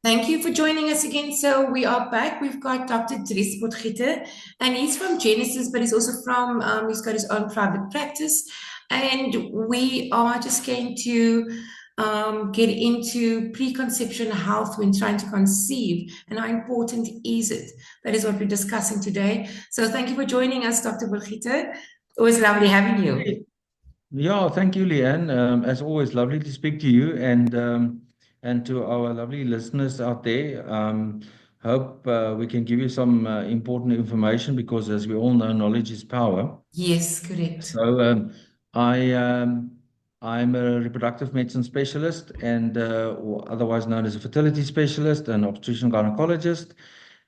Thank you for joining us again. So we are back. We've got Dr. Dries Potgieter, and he's from Genesis, but he's also he's got his own private practice. And we are just going to get into preconception health when trying to conceive and how important is it. That is what we're discussing today. So thank you for joining us, Dr. Potgieter. Always lovely having you. Hey, yeah, thank you, Leanne. As always, lovely to speak to you and to our lovely listeners out there. Hope we can give you some important information because, as we all know, knowledge is power. Yes, correct. So I I'm a reproductive medicine specialist and or otherwise known as a fertility specialist and obstetrician gynecologist,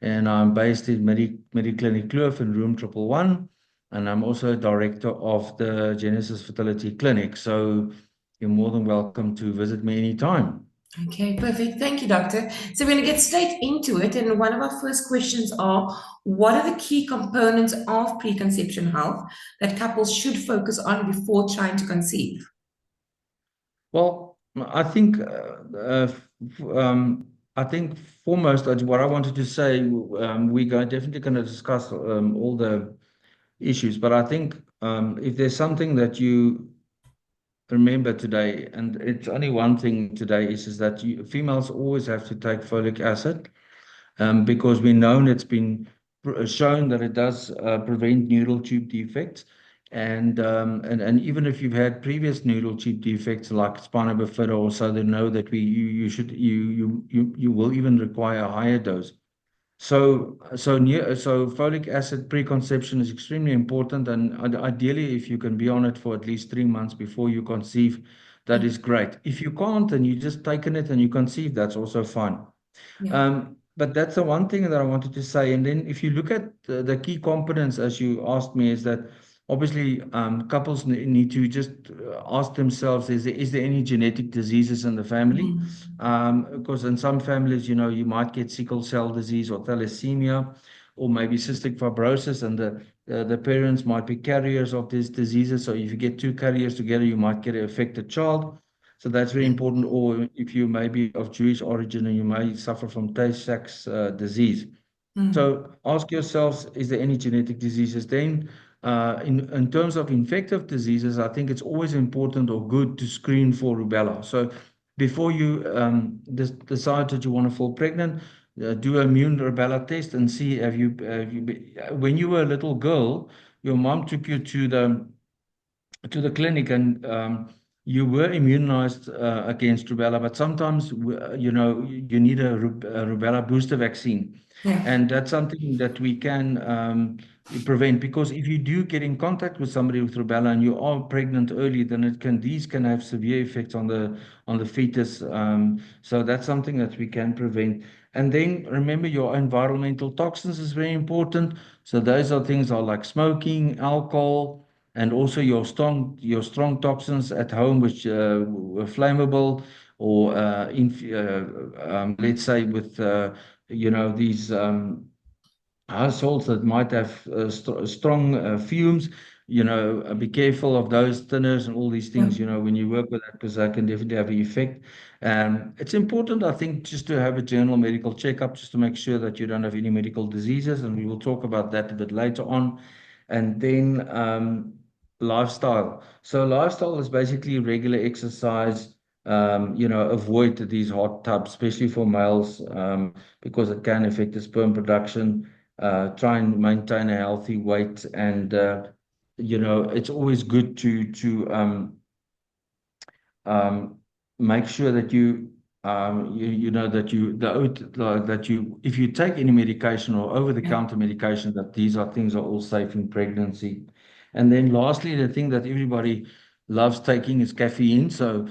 and I'm based in Mediclinic Kloof in room 111, and I'm also director of the Genesis Fertility Clinic. So you're more than welcome to visit me anytime. Okay, perfect. Thank you, Doctor. So we're going to get straight into it. And one of our first questions are, what are the key components of preconception health that couples should focus on before trying to conceive? Well, I think foremost, what I wanted to say, definitely going to discuss all the issues, but I think if there's something that you remember today, and it's only one thing today, is that females always have to take folic acid because we know it's been shown that it does prevent neural tube defects. And even if you've had previous neural tube defects like spina bifida or so, they know that you will even require a higher dose. So folic acid preconception is extremely important, and ideally, if you can be on it for at least 3 months before you conceive, that is great. If you can't and you just taken it and you conceive, that's also fine. Yeah. But that's the one thing that I wanted to say. And then if you look at the key components, as you asked me, is that obviously couples need to just ask themselves, is there any genetic diseases in the family? Mhm. Because in some families, you might get sickle cell disease or thalassemia, or maybe cystic fibrosis, and the parents might be carriers of these diseases. So if you get two carriers together, you might get an affected child. So that's very important. Or if you may be of Jewish origin and you may suffer from Tay-Sachs disease. Mm. So ask yourselves, is there any genetic diseases? Then, in terms of infective diseases, I think it's always important or good to screen for rubella. So before you decide that you want to fall pregnant, do an immune rubella test and see when you were a little girl, your mom took you to the clinic and you were immunized against rubella, but sometimes you need a rubella booster vaccine, Yeah. and that's something that we can prevent, because if you do get in contact with somebody with rubella and you are pregnant early, then these can have severe effects on the fetus. So that's something that we can prevent. And then remember, your environmental toxins is very important. So those are things are like smoking, alcohol, and also your strong toxins at home, which were flammable, or let's say with these households that might have strong fumes. Be careful of those thinners and all these Yeah. things, when you work with that, because that can definitely have an effect. It's important, I think, just to have a general medical checkup, just to make sure that you don't have any medical diseases, and we will talk about that a bit later on. And then lifestyle. So lifestyle is basically regular exercise. Avoid these hot tubs, especially for males, because it can affect the sperm production. Try and maintain a healthy weight, and it's always good to um, make sure that you know that you the oat- like, that you if you take any medication or Yeah. over-the-counter medication, that these are things are all safe in pregnancy. And then lastly, the thing that everybody loves taking is caffeine. So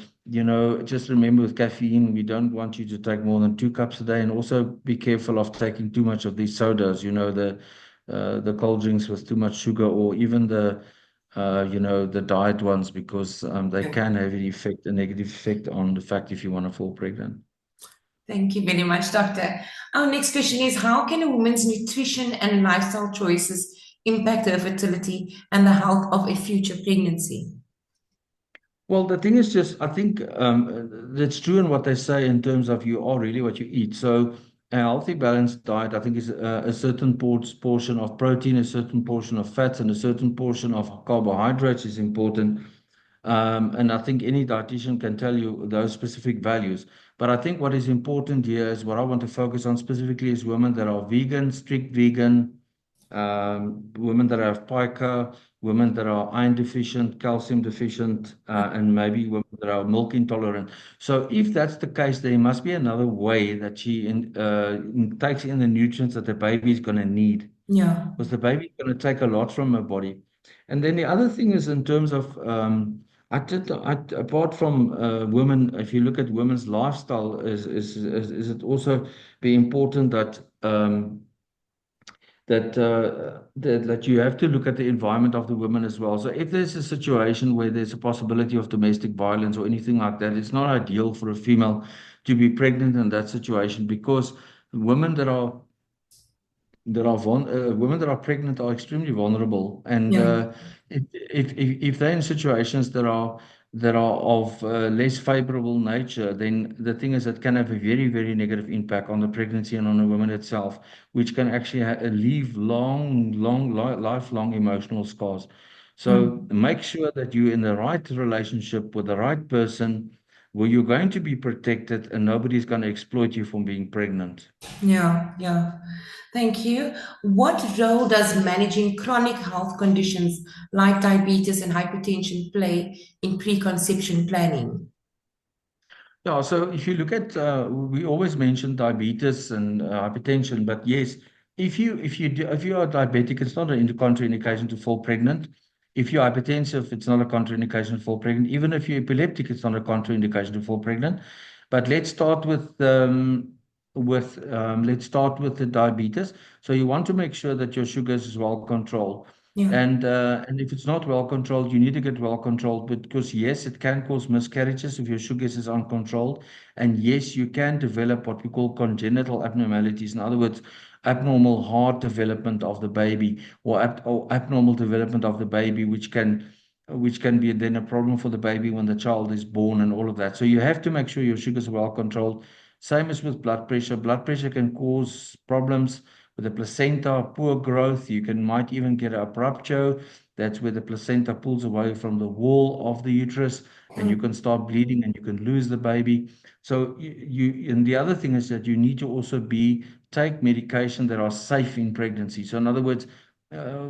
just remember, with caffeine, we don't want you to take more than 2 cups a day, and also be careful of taking too much of these sodas, the cold drinks with too much sugar, or even the diet ones, because they Yeah. can have a negative effect on the fact if you want to fall pregnant. Thank you very much, Doctor. Our next question is, how can a woman's nutrition and lifestyle choices impact her fertility and the health of a future pregnancy? Well, the thing is just, I think that's true in what they say in terms of you are really what you eat. So a healthy, balanced diet, I think, is a certain portion of protein, a certain portion of fats, and a certain portion of carbohydrates is important. And I think any dietitian can tell you those specific values. But I think what is important here is what I want to focus on specifically is women that are vegan, strict vegan, women that have pica, women that are iron deficient, calcium deficient, and maybe women that are milk intolerant. So if that's the case, there must be another way that takes in the nutrients that the baby is going to need, Yeah, because the baby is going to take a lot from her body. And then the other thing is in terms of apart from women, if you look at women's lifestyle, is it also be important that that you have to look at the environment of the women as well. So if there's a situation where there's a possibility of domestic violence or anything like that, it's not ideal for a female to be pregnant in that situation, because women women that are pregnant are extremely vulnerable, and yeah, if they're in situations that are of less favorable nature, then the thing is it can have a very negative impact on the pregnancy and on the woman itself, which can actually leave lifelong emotional scars. So mm, make sure that you're in the right relationship with the right person, where you're going to be protected and nobody's going to exploit you from being pregnant. yeah, yeah. Thank you. What role does managing chronic health conditions like diabetes and hypertension play in preconception planning? Yeah, so if you look at, we always mention diabetes and hypertension, but yes, if you are diabetic, it's not an contraindication to fall pregnant. If you're hypertensive, it's not a contraindication to fall pregnant. Even if you're epileptic, it's not a contraindication to fall pregnant. But let's start with the diabetes. So you want to make sure that your sugars is well controlled. Yeah. And if it's not well controlled, you need to get well controlled, because yes, it can cause miscarriages if your sugars is uncontrolled. And yes, you can develop what we call congenital abnormalities. In other words, abnormal heart development of the baby, or abnormal development of the baby, which can be then a problem for the baby when the child is born and all of that. So you have to make sure your sugars are well controlled. Same as with blood pressure. Blood pressure can cause problems with the placenta, poor growth. You might even get a rupture. That's where the placenta pulls away from the wall of the uterus, and you can start bleeding and you can lose the baby. So and the other thing is that you need to also take medication that are safe in pregnancy. So in other words,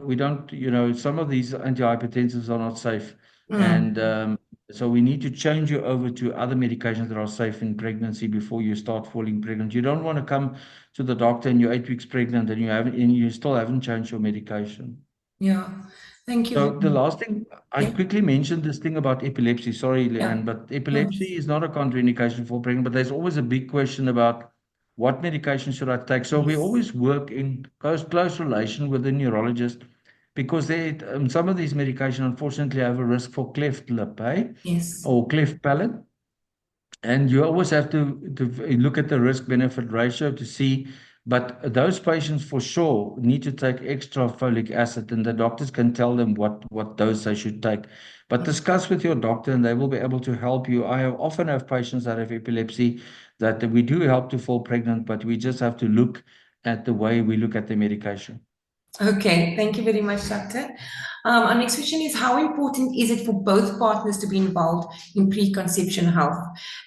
we don't, some of these antihypertensives are not safe. And Mm, so we need to change you over to other medications that are safe in pregnancy before you start falling pregnant. You don't want to come to the doctor and you're 8 weeks pregnant and you still haven't changed your medication. yeah. Thank you very So the much. last thing, I Yeah. quickly mentioned this thing about epilepsy. Sorry, Yeah. Leanne, but No, epilepsy is not a contraindication for pregnant, but there's always a big question about what medication should I take. So we yes. always work in close relation with the neurologist, because some of these medication unfortunately have a risk for cleft lip, Yes. or cleft palate. And you always have to look at the risk benefit ratio to see. But those patients for sure need to take extra folic acid, and the doctors can tell them what dose they should take. But Yeah. discuss with your doctor, and they will be able to help you. Often have patients that have epilepsy that we do help to fall pregnant, but we just have to look at the way we look at the medication. Okay. Thank you very much, Doctor. Our next question is, how important is it for both partners to be involved in preconception health?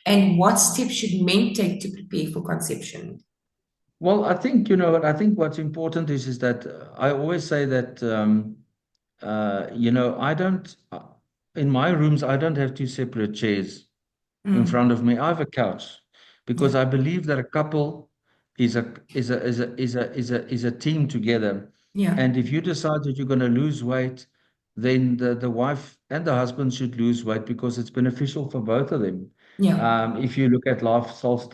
And what steps should men take to prepare for conception? Well, I think, I think what's important is that I always say that, I don't, in my rooms, I don't have two separate chairs in Mm, front of me. I have a couch, yeah. because I believe that a couple is a team together. Yeah. And if you decide that you're going to lose weight, then the wife and the husband should lose weight, because it's beneficial for both of them. Yeah. If you look at lifestyle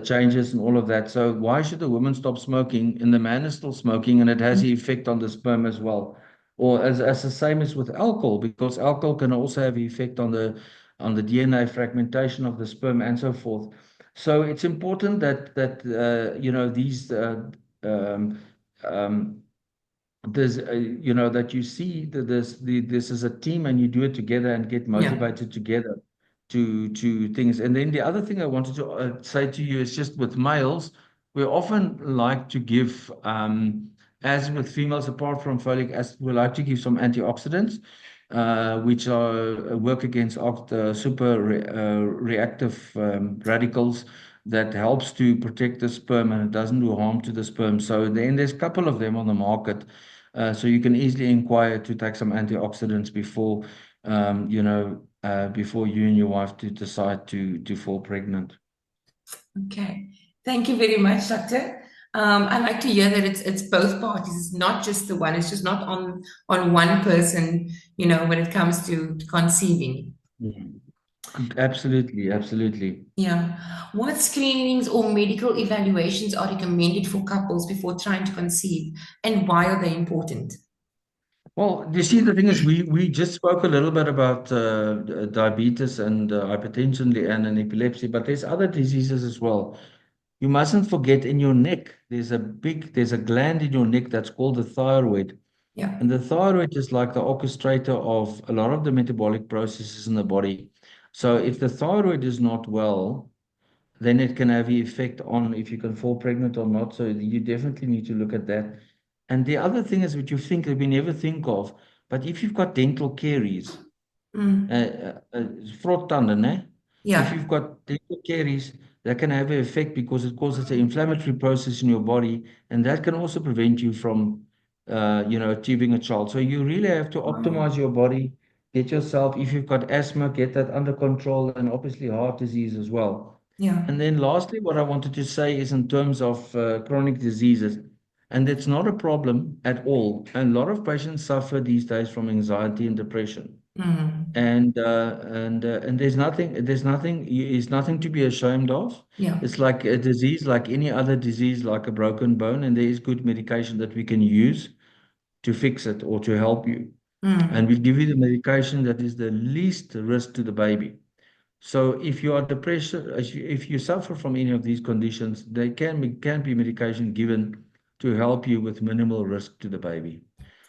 changes and all of that. So why should the woman stop smoking and the man is still smoking, and it has Mm, the effect on the sperm as well? Or as the same as with alcohol, because alcohol can also have effect on the DNA fragmentation of the sperm and so forth. So it's important that these um, um, there's that you see that this is a team and you do it together and get Yeah. motivated together to things. And then the other thing I wanted to say to you is just with males, we often like to give as with females, apart from folic acid, we like to give some antioxidants which are work against reactive radicals that helps to protect the sperm and it doesn't do harm to the sperm. So then there's a couple of them on the market. So you can easily inquire to take some antioxidants before, before you and your wife to decide to fall pregnant. Okay. Thank you very much, Doctor. I like to hear that it's both parties. It's not just the one. It's just not on one person, when it comes to conceiving. Mm. Absolutely, absolutely. Yeah. What screenings or medical evaluations are recommended for couples before trying to conceive, and why are they important? Well, you see, the thing is, we just spoke a little bit about diabetes and hypertension and epilepsy, but there's other diseases as well. You mustn't forget in your neck, there's a gland in your neck that's called the thyroid. Yeah. And the thyroid is like the orchestrator of a lot of the metabolic processes in the body. So if the thyroid is not well, then it can have an effect on if you can fall pregnant or not. So you definitely need to look at that. And the other thing is what you think that we never think of, but if you've got dental caries, Mm. vroegtanden, né? If Yeah. you've got dental caries, that can have an effect because it causes an inflammatory process in your body, and that can also prevent you from, achieving a child. So you really have to Wow. optimize your body, get yourself, if you've got asthma, get that under control, and obviously heart disease as well. Yeah. And then lastly, what I wanted to say is in terms of chronic diseases, and it's not a problem at all. And a lot of patients suffer these days from anxiety and depression Mm. and there's nothing to be ashamed of. Yeah. It's like a disease like any other disease, like a broken bone, and there is good medication that we can use to fix it or to help you, and Mm. we give you the medication that is the least risk to the baby. So if you are depressed, if you suffer from any of these conditions, there can be medication given to help you with minimal risk to the baby.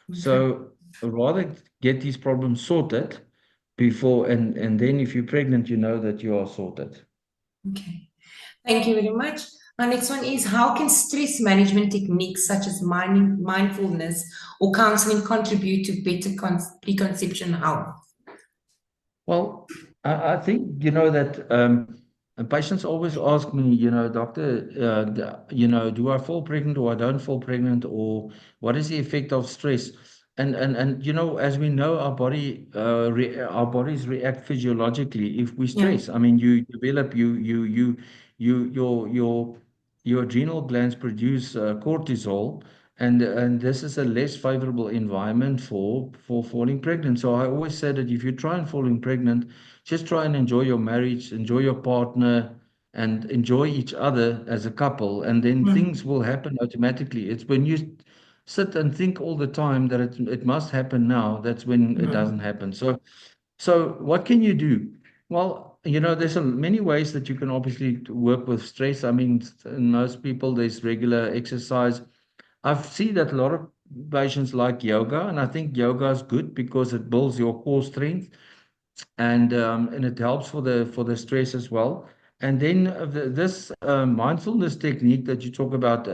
Okay. So rather get these problems sorted before, and then if you're pregnant, you know that you are sorted. Okay. Thank you very much. Our next one is, how can stress management techniques such as mindfulness or counseling contribute to better preconception health? Well, I think that patients always ask me, doctor, do I fall pregnant or I don't fall pregnant, or what is the effect of stress? And as we know, our bodies react physiologically if we Yeah. stress. I mean, you develop you your adrenal glands produce cortisol, and this is a less favorable environment for falling pregnant. So I always say that if you try and falling pregnant, just try and enjoy your marriage, enjoy your partner, and enjoy each other as a couple, and then Mm. things will happen automatically. It's when you sit and think all the time that it must happen now, that's when it doesn't Mm. happen. So what can you do? Well, there's many ways that you can obviously work with stress. I mean, in most people, there's regular exercise. I've seen that a lot of patients like yoga, and I think yoga is good because it builds your core strength and it helps for the stress as well. And then this mindfulness technique that you talk about.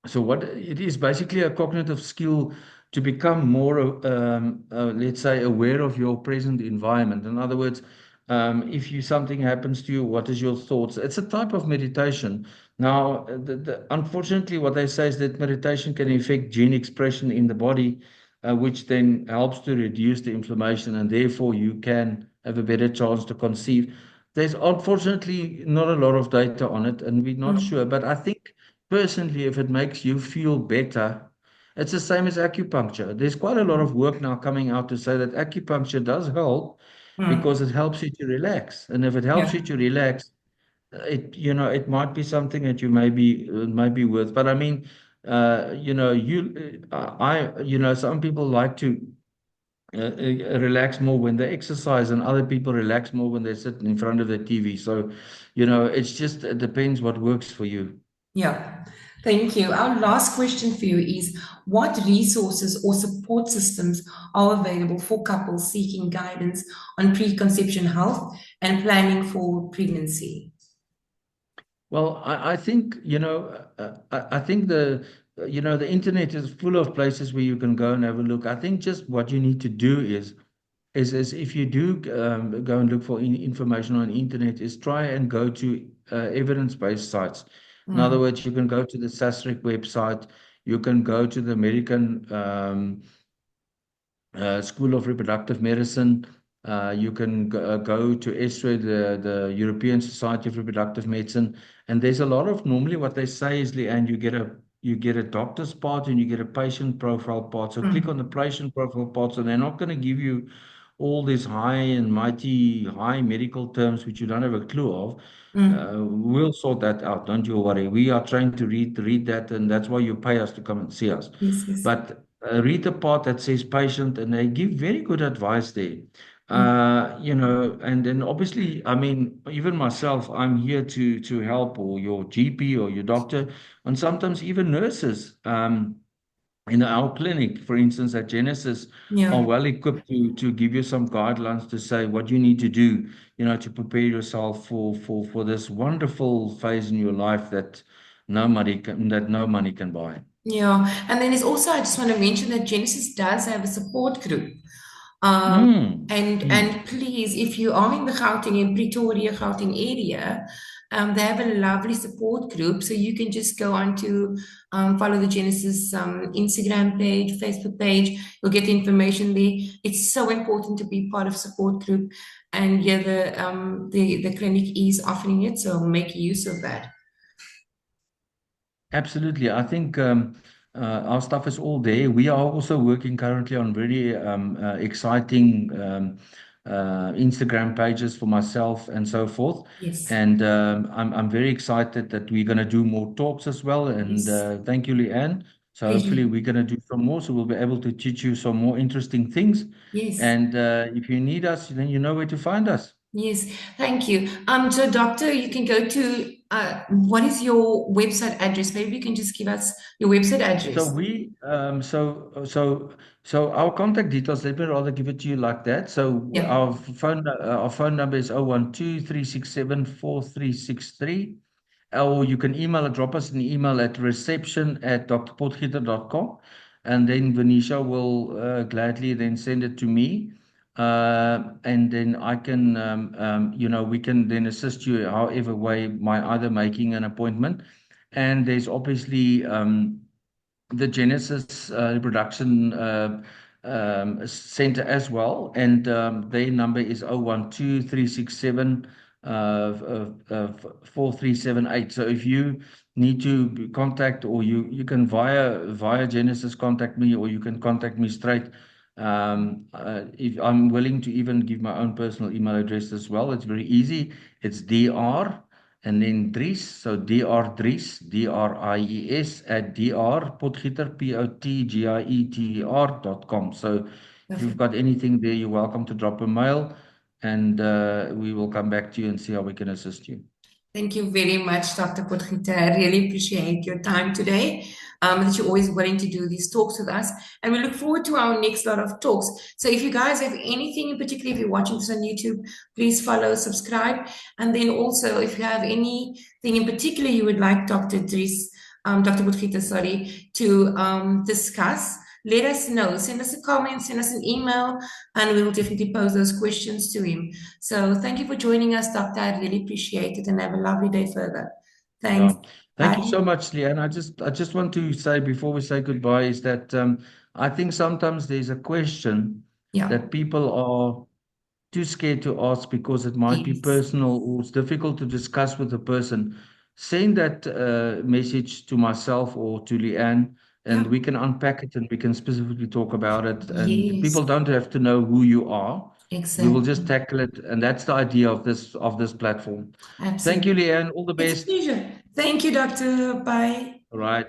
So what it is basically a cognitive skill to become more, let's say, aware of your present environment. In other words, if something happens to you, what is your thoughts? It's a type of meditation. Now, unfortunately, what they say is that meditation can affect gene expression in the body, which then helps to reduce the inflammation, and therefore you can have a better chance to conceive. There's unfortunately not a lot of data on it, and we're not sure. Mm. But I think personally, if it makes you feel better, it's the same as acupuncture. There's quite a lot of work now coming out to say that acupuncture does help because Mm. it helps you to relax. And if it helps you Yeah. to relax, it might be something that you may be worth. But I mean, some people like to relax more when they exercise, and other people relax more when they sit in front of the TV. So, it depends what works for you. Yeah. Thank you. Our last question for you is what resources or support systems are available for couples seeking guidance on preconception health and planning for pregnancy? Well, I think, I think the internet is full of places where you can go and have a look. I think just what you need to do is if you do go and look for information on the internet, is try and go to evidence-based sites. In other Mm, words, you can go to the SASRIC website, you can go to the American School of Reproductive Medicine. You can go to ESRE, the European Society of Reproductive Medicine, and there's a lot of normally what they say is, Leanne, you get a doctor's part and you get a patient profile part. So click on mm, the patient profile part. So they're not going to give you all these high and mighty high medical terms which you don't have a clue of. mm. We'll sort that out. Don't you worry. We are trying to read that, and that's why you pay us to come and see us. Yes, yes. But read the part that says patient, and they give very good advice there. Mm, And then obviously, I mean, even myself, I'm here to help, or your GP or your doctor, and sometimes even nurses. In our clinic, for instance, at Genesis, are yeah. well equipped to give you some guidelines to say what you need to do, to prepare yourself for this wonderful phase in your life that no money can buy. Yeah. And then there's also, I just want to mention that Genesis does have a support group. Um, Mm, and mm. please, if you are in the Gauteng and Pretoria, Gauteng area, they have a lovely support group. So you can just go on to follow the Genesis Instagram page, Facebook page. You'll get the information there. It's so important to be part of support group, and yeah, the clinic is offering it. So make use of that. Absolutely. I think our stuff is all there. We are also working currently on very exciting Instagram pages for myself and so forth. Yes, And I'm very excited that we're going to do more talks as well. And yes, thank you, Leanne. So hopefully pleasure. we're going to do some more. So we'll be able to teach you some more interesting things. Yes. And if you need us, then you know where to find us. Yes, thank you. So doctor, you can go to what is your website address? Maybe you can just give us your website So address. we, so our contact details, let me rather give it to you like that. So Yeah, our phone number is 012 367 4363. Or you can drop us an email at reception@drpotgieter.com. And then Venetia will gladly then send it to me. And then I can, we can then assist you however way by either making an appointment. And there's obviously, the Genesis Reproduction Center as well, and their number is 012 367 4378. So if you need to contact, or you can via Genesis contact me, or you can contact me straight. If I'm willing to even give my own personal email address as well, it's very easy. It's dr and then Dries, so Dr. Dries, Dries at Potgieter, Potgieter.com. So if you've perfect. got anything there, you're welcome to drop a mail, and we will come back to you and see how we can assist you. Thank you very much, Dr. Potgieter. I really appreciate your time today, that you're always willing to do these talks with us. And we look forward to our next lot of talks. So if you guys have anything in particular, if you're watching this on YouTube, please follow, subscribe. And then also, if you have anything in particular you would like Dr. Dries, Dr. Potgieter, sorry, to discuss, let us know. Send us a comment, send us an email, and we will definitely pose those questions to him. So thank you for joining us, Doctor. I really appreciate it and have a lovely day further. Thanks. Yeah. Thank you Bye. so much, Leanne. I just want to say before we say goodbye is that I think sometimes there's a question Yeah. that people are too scared to ask because it might be Yes. personal, or it's difficult to discuss with the person. Send that message to myself or to Leanne, and Yeah. we can unpack it and we can specifically talk about it. And Yes. people don't have to know who you are. We will just Exactly. tackle it, and that's the idea of this platform. Thank you, Absolutely. Leanne. All the It's a best. pleasure. Thank you, Doctor. Bye. All right.